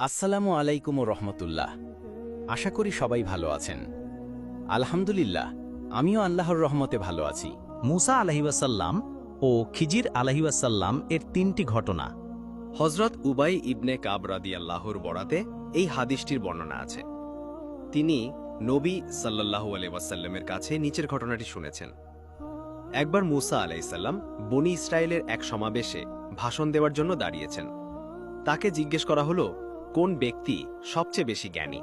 আসসালামু আলাইকুম রহমতুল্লাহ। আশা করি সবাই ভালো আছেন। আলহামদুলিল্লাহ, আমিও আল্লাহর রহমতে ভালো আছি। মুসা আলাইহিওয়াসাল্লাম ও খিজির আলাইহিওয়াসাল্লাম এর তিনটি ঘটনা। হজরত উবাই ইবনে কাব রাদিয়াল্লাহুর বরাতে এই হাদিসটির বর্ণনা আছে। তিনি নবী সাল্লাল্লাহু আলাইহি ওয়াসাল্লামের কাছে নিচের ঘটনাটি শুনেছেন। একবার মুসা আলাইহিসসালাম বনি ইসরায়েলের এক সমাবেশে ভাষণ দেওয়ার জন্য দাঁড়িয়েছেন। তাকে জিজ্ঞেস করা হলো, কোন ব্যক্তি সবচেয়ে বেশি জ্ঞানী?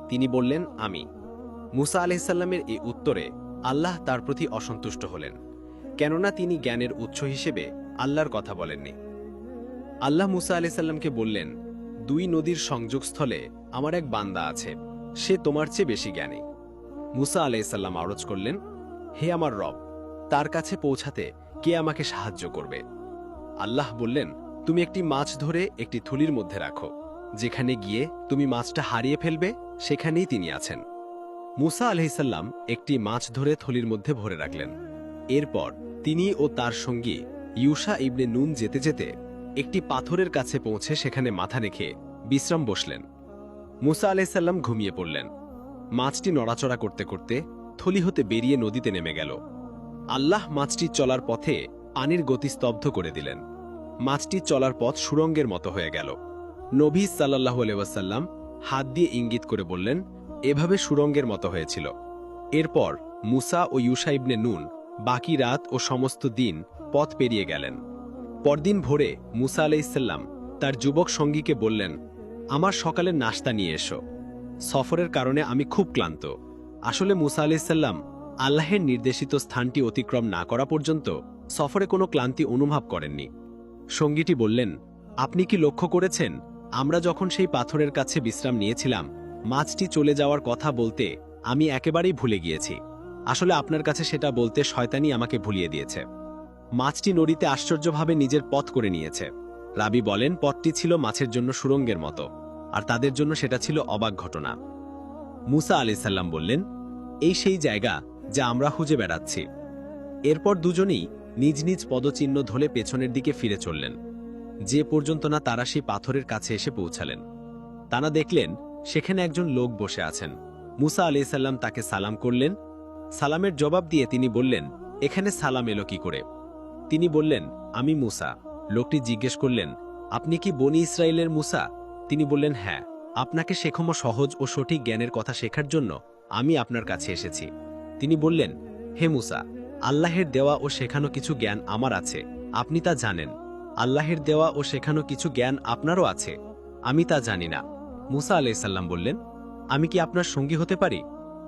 তিনি বললেন, আমি। মুসা আলাইহিসসালামের এই উত্তরে আল্লাহ তার প্রতি অসন্তুষ্ট হলেন, কেননা তিনি জ্ঞানের উৎস হিসেবে আল্লাহর কথা বলেননি। আল্লাহ মুসা আলাইহিসসালামকে বললেন, দুই নদীর সংযোগস্থলে আমার এক বান্দা আছে, সে তোমার চেয়ে বেশি জ্ঞানী। মুসা আলাইহিসসালাম আরজ করলেন, হে আমার রব, তার কাছে পৌঁছাতে কে আমাকে সাহায্য করবে? আল্লাহ বললেন, তুমি একটি মাছ ধরে একটি থলির মধ্যে রাখো, যেখানে গিয়ে তুমি মাছটা হারিয়ে ফেলবে সেখানেই তিনি আছেন। মুসা আলাইহিসসালাম একটি মাছ ধরে থলির মধ্যে ভরে রাখলেন। এরপর তিনি ও তার সঙ্গী ইউশা ইবনে নুন যেতে যেতে একটি পাথরের কাছে পৌঁছে সেখানে মাথা রেখে বিশ্রাম বসলেন। মুসা আলাইহিসসালাম ঘুমিয়ে পড়লেন। মাছটি নড়াচড়া করতে করতে থলি হতে বেরিয়ে নদীতে নেমে গেল। আল্লাহ মাছটি চলার পথে পানির গতি স্তব্ধ করে দিলেন। মাছটি চলার পথ সুড়ঙ্গের মতো হয়ে গেল। নবী সাল্লাল্লাহু আলাইহি ওয়াসাল্লাম হাত দিয়ে ইঙ্গিত করে বললেন, এভাবে সুড়ঙ্গের মতো হয়েছিল। এরপর মুসা ও ইউশা ইবনে নুন বাকি রাত ও সমস্ত দিন পথ পেরিয়ে গেলেন। পরদিন ভোরে মুসা আলাইহিসসালাম তার যুবক সঙ্গীকে বললেন, আমার সকালের নাশতা নিয়ে এসো, সফরের কারণে আমি খুব ক্লান্ত। আসলে মুসা আলাইহিসসালাম আল্লাহের নির্দেশিত স্থানটি অতিক্রম না করা পর্যন্ত সফরে কোনো ক্লান্তি অনুভব করেননি। সঙ্গীটি বললেন, আপনি কি লক্ষ্য করেছেন, আমরা যখন সেই পাথরের কাছে বিশ্রাম নিয়েছিলাম, মাছটি চলে যাওয়ার কথা বলতে আমি একেবারেই ভুলে গিয়েছি। আসলে আপনার কাছে সেটা বলতে শয়তানি আমাকে ভুলিয়ে দিয়েছে। মাছটি নদীতে আশ্চর্যভাবে নিজের পথ করে নিয়েছে। রাবি বলেন, পথটি ছিল মাছের জন্য সুড়ঙ্গের মতো, আর তাদের জন্য সেটা ছিল অবাক ঘটনা। মুসা আলাইহিসসালাম বললেন, এই সেই জায়গা যা আমরা খুঁজে বেড়াচ্ছি। এরপর দুজনেই নিজ নিজ পদচিহ্ন ধরে পেছনের দিকে ফিরে চললেন, যে পর্যন্ত না তারা সেই পাথরের কাছে এসে পৌঁছালেন। তারা দেখলেন সেখানে একজন লোক বসে আছেন। মুসা আলাইহিসসালাম তাকে সালাম করলেন। সালামের জবাব দিয়ে তিনি বললেন, এখানে সালাম এলো কি করে? তিনি বললেন, আমি মুসা। লোকটি জিজ্ঞেস করলেন, আপনি কি বনি ইসরায়েলের মুসা? তিনি বললেন, হ্যাঁ, আপনাকে শেখম সহজ ও সঠিক জ্ঞানের কথা শেখার জন্য আমি আপনার কাছে এসেছি। তিনি বললেন, হে মুসা, আল্লাহের দেওয়া ও শেখানো কিছু জ্ঞান আমার আছে, আপনি তা জানেন। আল্লাহের দেওয়া ও শেখানো কিছু জ্ঞান আপনারও আছে, আমি তা জানি না। মুসা আলাইহিসসালাম বললেন, আমি কি আপনার সঙ্গী হতে পারি?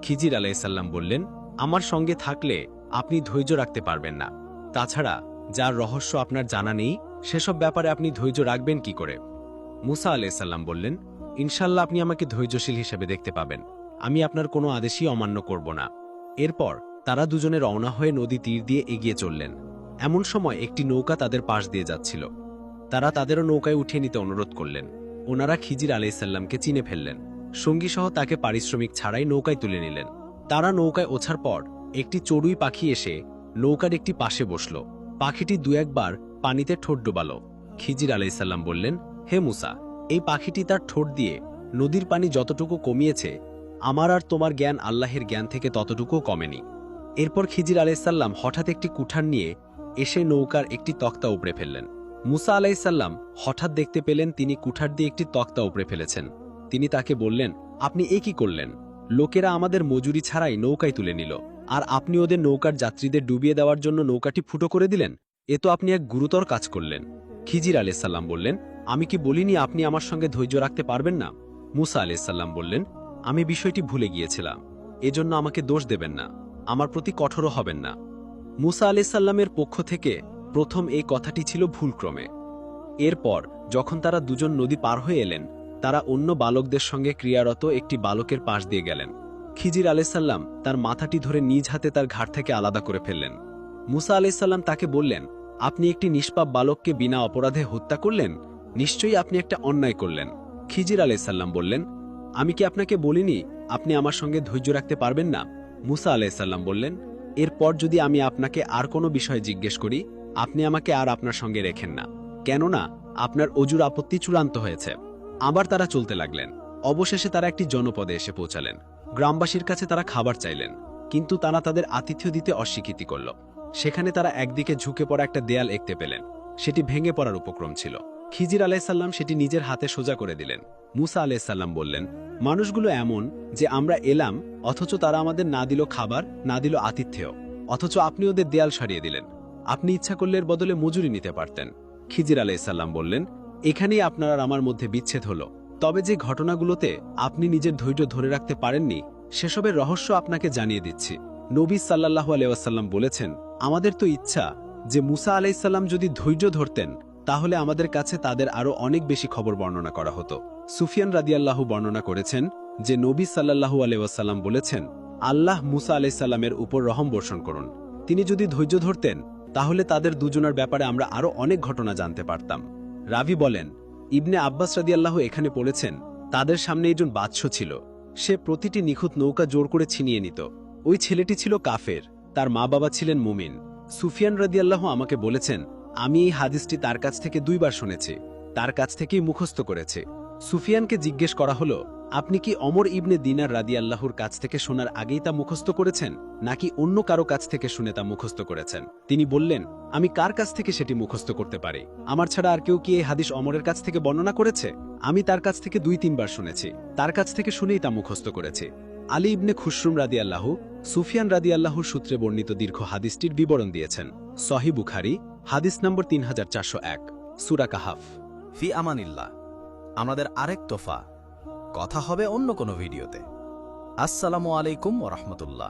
খিজির আলাইহিসসালাম বললেন, আমার সঙ্গে থাকলে আপনি ধৈর্য রাখতে পারবেন না। তাছাড়া যার রহস্য আপনার জানা নেই, সেসব ব্যাপারে আপনি ধৈর্য রাখবেন কি করে? মুসা আলাইহিসসালাম বললেন, ইনশাল্লাহ আপনি আমাকে ধৈর্যশীল হিসেবে দেখতে পাবেন। আমি আপনার কোনো আদেশই অমান্য করব না। এরপর তারা দুজনে রওনা হয়ে নদী তীর দিয়ে এগিয়ে চললেন। এমন সময় একটি নৌকা তাদের পাশ দিয়ে যাচ্ছিল। তারা তাদেরও নৌকায় উঠিয়ে নিতে অনুরোধ করলেন। ওনারা খিজির আলাইহিসসালামকে চিনে ফেললেন। সঙ্গীসহ তাকে পারিশ্রমিক ছাড়াই নৌকায় তুলে নিলেন। তারা নৌকায় ওঠার পর একটি চড়ুই পাখি এসে নৌকার একটি পাশে বসল। পাখিটি দু একবার পানিতে ঠোঁট ডোবাল। খিজির আলাইহিসসালাম বললেন, হে মুসা, এই পাখিটি তার ঠোঁট দিয়ে নদীর পানি যতটুকু কমিয়েছে, আমার আর তোমার জ্ঞান আল্লাহের জ্ঞান থেকে ততটুকুও কমেনি। এরপর খিজির আলাইহিসসালাম হঠাৎ একটি কুঠার নিয়ে এসে নৌকার একটি তক্তা উপড়ে ফেললেন। মুসা আলাইহিসসালাম হঠাৎ দেখতে পেলেন তিনি কুঠার দিয়ে একটি তক্তা উপড়ে ফেলেছেন। তিনি তাকে বললেন, আপনি এ কি করলেন? লোকেরা আমাদের মজুরি ছাড়াই নৌকায় তুলে নিল, আর আপনি ওদের নৌকার যাত্রীদের ডুবিয়ে দেওয়ার জন্য নৌকাটি ফুটো করে দিলেন। এ তো আপনি এক গুরুতর কাজ করলেন। খিজির আলাইহিসসালাম বললেন, আমি কি বলিনি আপনি আমার সঙ্গে ধৈর্য রাখতে পারবেন না? মুসা আলাইহিসসালাম বললেন, আমি বিষয়টি ভুলে গিয়েছিলাম, এজন্য আমাকে দোষ দেবেন না, আমার প্রতি কঠোর হবেন না। মুসা আলাইহিসসালামের পক্ষ থেকে প্রথম এই কথাটি ছিল ভুলক্রমে। এরপর যখন তারা দুজন নদী পার হয়ে এলেন, তারা অন্য বালকদের সঙ্গে ক্রিয়ারত একটি বালকের পাশ দিয়ে গেলেন। খিজির আলাইহিসসালাম তার মাথাটি ধরে নিজ হাতে তার ঘাড় থেকে আলাদা করে ফেললেন। মুসা আলাইহিসসালাম তাকে বললেন, আপনি একটি নিষ্পাপ বালককে বিনা অপরাধে হত্যা করলেন, নিশ্চয়ই আপনি একটা অন্যায় করলেন। খিজির আলাইহিসসালাম বললেন, আমি কি আপনাকে বলিনি আপনি আমার সঙ্গে ধৈর্য রাখতে পারবেন না? মুসা আলাইহিসসালাম বললেন, এরপর যদি আমি আপনাকে আর কোনো বিষয়ে জিজ্ঞেস করি, আপনি আমাকে আর আপনার সঙ্গে রেখেন না, কেননা আপনার অজুর আপত্তি চূড়ান্ত হয়েছে। আবার তারা চলতে লাগলেন। অবশেষে তারা একটি জনপদে এসে পৌঁছালেন। গ্রামবাসীর কাছে তারা খাবার চাইলেন, কিন্তু তারা তাদের আতিথ্য দিতে অস্বীকৃতি করল। সেখানে তারা একদিকে ঝুঁকে পড়া একটা দেয়াল দেখতে পেলেন। সেটি ভেঙে পড়ার উপক্রম ছিল। খিজির আলাইসাল্লাম সেটি নিজের হাতে সোজা করে দিলেন। মুসা আলাইসাল্লাম বললেন, মানুষগুলো এমন যে আমরা এলাম, অথচ তারা আমাদের না দিল খাবার, না দিল আতিথ্যেয়, অথচ আপনি ওদের দেয়াল সারিয়ে দিলেন। আপনি ইচ্ছা করলে এর বদলে মজুরি নিতে পারতেন। খিজির আলাইসাল্লাম বললেন, এখানেই আপনার আর আমার মধ্যে বিচ্ছেদ হলো। তবে যে ঘটনাগুলোতে আপনি নিজের ধৈর্য ধরে রাখতে পারেননি, সেসবের রহস্য আপনাকে জানিয়ে দিচ্ছি। নবী সাল্লাল্লাহু আলাইহি ওয়াসাল্লাম বলেছেন, আমাদের তো ইচ্ছা যে মুসা আলাইসাল্লাম যদি ধৈর্য ধরতেন, তাহলে আমাদের কাছে তাদের আরও অনেক বেশি খবর বর্ণনা করা হতো। সুফিয়ান রাদিয়াল্লাহু বর্ণনা করেছেন যে নবী সাল্লাল্লাহু আলাইহি ওয়াসাল্লাম বলেছেন, আল্লাহ মুসা আলাইসাল্লামের উপর রহম বর্ষণ করুন। তিনি যদি ধৈর্য ধরতেন, তাহলে তাদের দুজনের ব্যাপারে আমরা আরও অনেক ঘটনা জানতে পারতাম। রাভি বলেন, ইবনে আব্বাস রাদিয়াল্লাহু এখানে পড়েছেন, তাদের সামনে একজন বাদশা ছিল। সে প্রতিটি নিখুঁত নৌকা জোর করে ছিনিয়ে নিত। ওই ছেলেটি ছিল কাফের, তার মা বাবা ছিলেন মুমিন। সুফিয়ান রাদিয়াল্লাহু আমাকে বলেছেন, আমি এই হাদিসটি তার কাছ থেকে 2 বার শুনেছি, তার কাছ থেকেই মুখস্থ করেছি। সুফিয়ানকে জিজ্ঞেস করা হলো, আপনি কি অমর ইবনে দিনার রাদিয়াল্লাহুর কাছ থেকে শোনার আগেই তা মুখস্থ করেছেন, নাকি অন্য কারো কাছ থেকে শুনে তা মুখস্থ করেছেন? তিনি বললেন, আমি কার কাছ থেকে সেটি মুখস্থ করতে পারি? আমার ছাড়া আর কেউ কি এই হাদিস অমরের কাছ থেকে বর্ণনা করেছে? আমি তার কাছ থেকে 2-3 বার শুনেছি, তার কাছ থেকে শুনেই তা মুখস্থ করেছি। আলী ইবনে খুশরুম রাদিয়াল্লাহু সুফিয়ান রাদিয়াল্লাহুর সূত্রে বর্ণিত দীর্ঘ হাদিসটির বিবরণ দিয়েছেন। সহিহ বুখারী, হাদিস নম্বর 3401, সূরা কাহাফ। ফি আমানিল্লাহ। আমাদের আরেক তোফা। কথা হবে অন্য কোনো ভিডিওতে। আসসালামু আলাইকুম ওয়া রাহমাতুল্লাহ।